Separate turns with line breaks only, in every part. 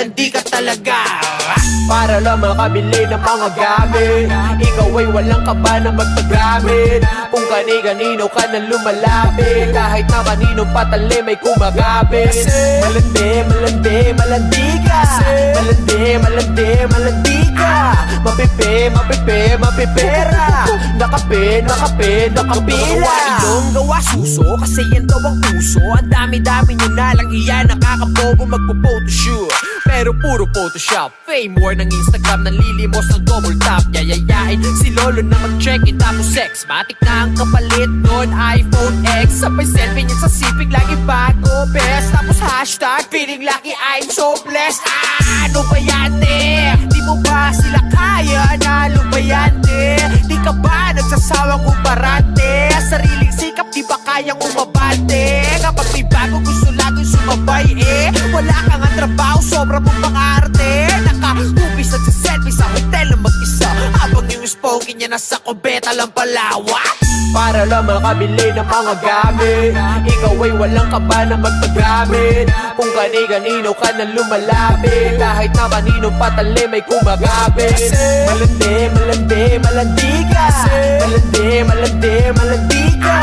malandi ka talaga. Para lang makabili ng mga gamit, ikaw ay walang kaba na magpagamit. Kung kani-kanino ka na lumalapit, kahit na kaninong patali may kumagapit. Malandi, malandi, malandi ka. Malandi, malandi, malandi ka. Mapipe, mapipe, mapipera. Nakape, nakape, nakapila. Ilong gawa suso, kasi yan daw ang uso. Ang dami-dami nyo na lang iyan, nakakabobo magpo-photoshoot. Pero puro Photoshop, fame war ng Instagram, nanlilimos ng double tap. Yayayain si Lolo na mag-check-in tapos sex. Matik na ang kapalit nun, iPhone X. Sabay selfie niya sa sipig, lagi bago best. Tapos hashtag, feeling lucky, I'm so blessed. Ano ba yan, eh? Di mo ba sila kaya? Ano ba yan, eh? Di ka ba nagsasawang umarante? Sariling sikap, di ba kayang umabante? Kapag may bago gusto laging sumabay, eh? Wala kang ang trabaho, sobra mong pang-arte. Naka-ubis at sa selfie sa hotel na mag-isa, habang yung spoken niya nasa kubeta lang palawa. Para lang makabili ng mga gamit, ikaw ay walang kaba na magpagamit. Kung kani-kanino ka na lumalapit, kahit na kaninong patali may kumagapit. Malandi, malandi, malandi ka. Malandi, malandi, malandi ka.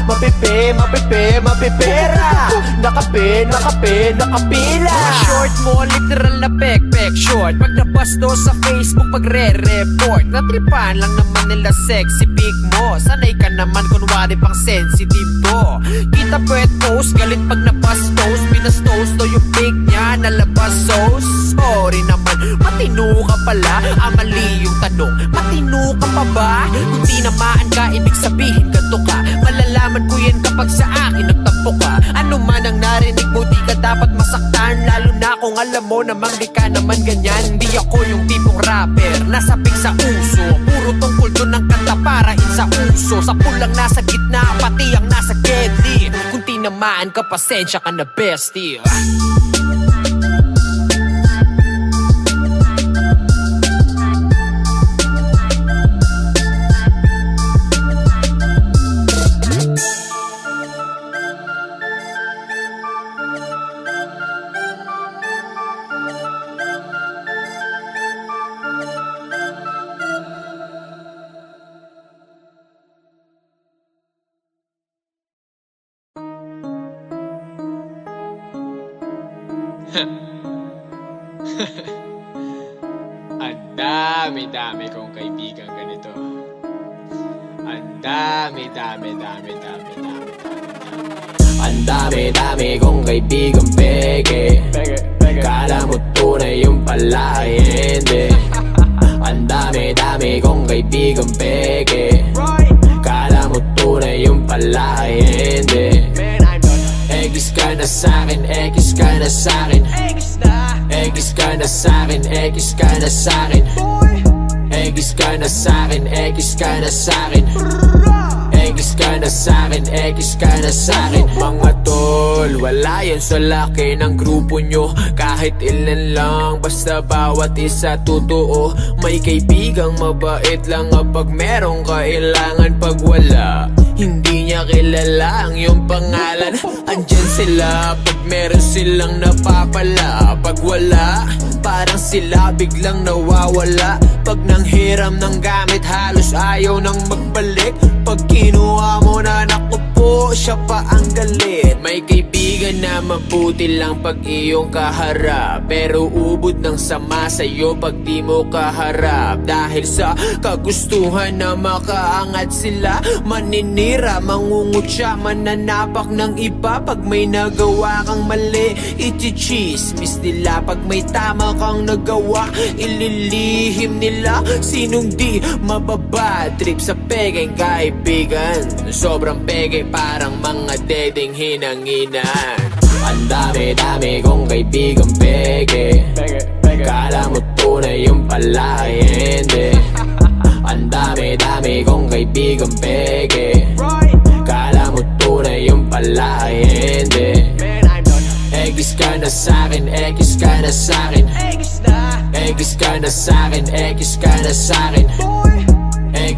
Mapipe, mapipe, mapipera. Nakape, nakape, nakapila. Mga short mo, literal na pek-pek short. Pag nabasto sa Facebook, pagre-report, natripan lang naman nila sexy pic mo. Sanay ka naman kunwari pang sensitive to. Kita pwet post, galit pag napastos. Pinastos to yung pic niya, nalabas sauce. Sorry naman, matino ka pala. Mali yung tanong, matino ka pa ba? Kung tinamaan ka, ibig sabihin ganto ka. Malalaman ko yan kapag sa akin nagtampo ka. Ano man ang narinig mo, di ka dapat masaktan. Lalo na kung alam mo namang di ka naman ganyan. Di ako yung tipong rapper, nasabik sa uso. Puro tungkol doon ang kanta para in sa uso. Sa pulang nasa gitna, pati ang nasa gedli. Kung tinamaan ka, pasensya ka na bestie.
Ang dami-dami kong kaibigan ganito. Ang dami-dami. Ang dami-dami kong kaibigan peke. Kala mo tunay yung pala ay hindi. Ang dami-dami kong kaibigan peke. Kala mo tunay yung pala ay hindi. X ka na sa'kin, X ka na sa'kin. X ka na sa'kin, X ka na sa'kin. X ka na sa'kin, X ka na sa'kin. X ka na sa'kin, X ka na sa'kin. Mga tol, wala yan sa laki ng grupo nyo. Kahit ilan lang, basta bawat isa totoo. May kaibigang mabait lang kapag merong kailangan. Pag wala, hindi niya kilala ang iyong pangalan. Andyan sila pag meron silang napapala. Pag wala, parang sila biglang nawawala. Pag nanghiram ng gamit, halos ayaw nang magbalik. Pag kinuha mo na, naku po, siya pa ang galit. May kaibigan na mabuti lang pag iyong kaharap, pero ubod ng sama sa'yo pag di mo kaharap. Dahil sa kagustuhan na makaangat sila, maninira, mangungutya, mananapak ng iba. Pag may nagawa kang mali, iti-chismis nila. Pag may tama kang nagawa, ililihim nila. Sinong di mababadtrip sa pegeng kaibigan? Sobrang pege, parang mga dedeng hinanginan. Ang dami-dami kong kaibigan pege. Kala mo tunay yung pala ay hindi. Ang dami-dami kong kaibigan pege. Kala mo tunay yung pala ay hindi. X ka na sa'kin, X ka na sa'kin. X ka na sa'kin, X ka na sa'kin. X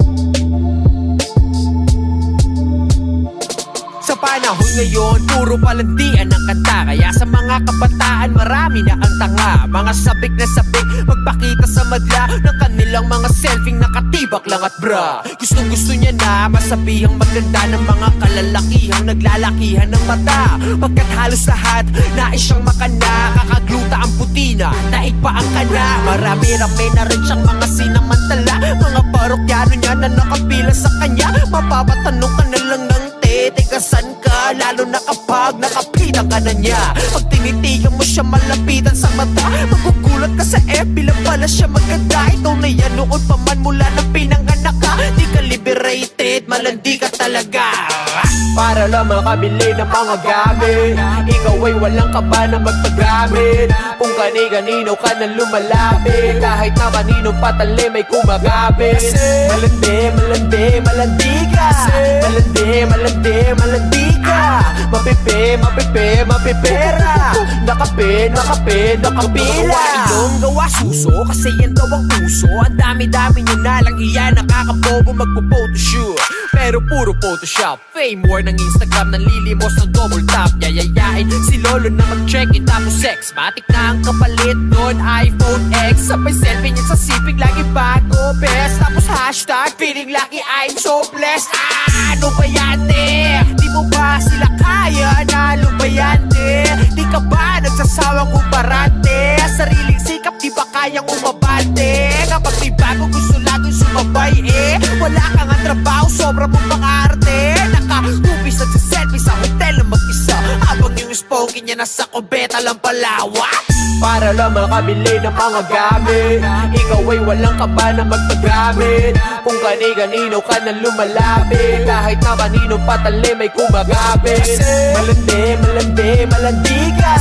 panahon ngayon, puro palandian ang kanta. Kaya sa mga kabataan, marami na ang tanga. Mga sabik na sabik, magpakita sa madla ng kanilang mga selfie nakatibak lang at bra. Gustong gusto niya na masabihang maganda ng mga kalalakihang naglalakihan ng mata. Pagkat halos lahat, nais siyang makana. Kakagluta ang putina, daig pa ang kana. Marami-rami na rin siyang mga sinamantala. Mga parokyano niya na nakapila sa kanya. Mapapatanong ka na lang ng tigasan ka, lalo na kapag nakapitan ka na niya. Pag tinitigan mo siya malapitan sa mata, magugulat ka sa FB lang pala siya maganda. Ito na yan noon pa man mula na pinanganak ka. Di ka liberated, malandi ka talaga. Para lang makabili ng mga gamit, ikaw ay walang kaba na magpagamit. Kung kani-kanino ka na lumalapit, kahit na kaninong patali may kumagapit. Malandi, malandi, malandi ka. Malandi, malandi, malandi ka. Mapipi, mapipi, mapipera. Nakape, nakape, nakapila. Gawa ilong, gawa suso, kasi yan daw ang uso. Ang dami-dami nyo na lang iyan, nakakabobo magpo-photoshoot. Pero puro Photoshop, fame war ng Instagram, nanlilimos ng double tap. Yayayain si Lolo na mag-check-in tapos sex. Matik na ang kapalit nun, iPhone X. Sabay selfie niya sa sipig, lagi bago best. Tapos hashtag, feeling lucky, I'm so blessed. Ano ba yan, di mo ba sila kaya? Nalo ba yan, di ka ba nagsasawang umarante? Sariling sikap, di ba kayang umabante? Kapag may bago gusto laging sumabay, wala kang ang trabaho, sobra mong pang-arte. Naka-hubis at sa selfie sa hotel na mag-isa, habang yung spongy niya nasa kubeta lang palawa. Para lang makabili ng mga gamit, ikaw ay walang kaba na magpagamit. Kung kani-kanino ka na lumalapit, kahit na kaninong patali may kumagapit. Malandi, malandi, malandi ka.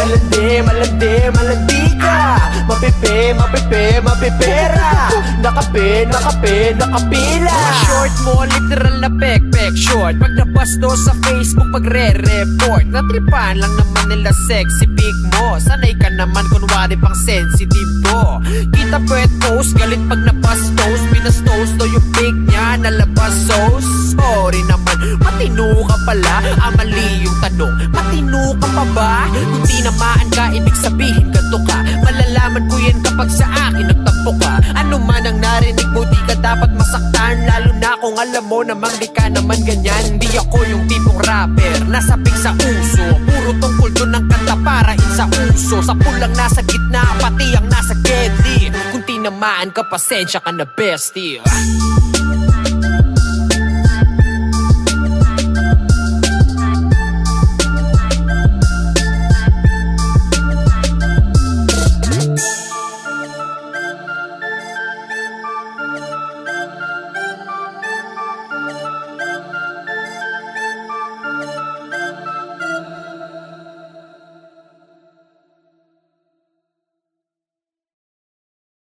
Malandi, malandi, malandi ka. Mapipi, mapipi, mapipera. Nakape, nakape, nakapila. Mga short mo, literal na pek-pek short. Pag nabasto sa Facebook, pagre-report. Natripan lang naman nila sexy pic mo. Sanay ka naman kunwari pang sensitive ko. Kita pwet post, galit pag nabastos. Binastos to yung pic niya, nalabas sauce. Sorry naman, matino ka pala. Mali yung tanong, matino ka pa ba? Kung tinamaan ka, ibig sabihin ganto ka. Malalaman ko yan kapag sa akin nagtampo ka. Ano man ang narinig mo, di ka dapat masaktan. Lalo na kung alam mo namang di ka naman ganyan. Di ako yung tipong rapper, nasabik sa uso. Puro tungkol doon ang kanta para sa uso. Sa pulang nasa gitna, pati ang nasa gedli. Kung tinamaan ka, pasensya ka na bestie.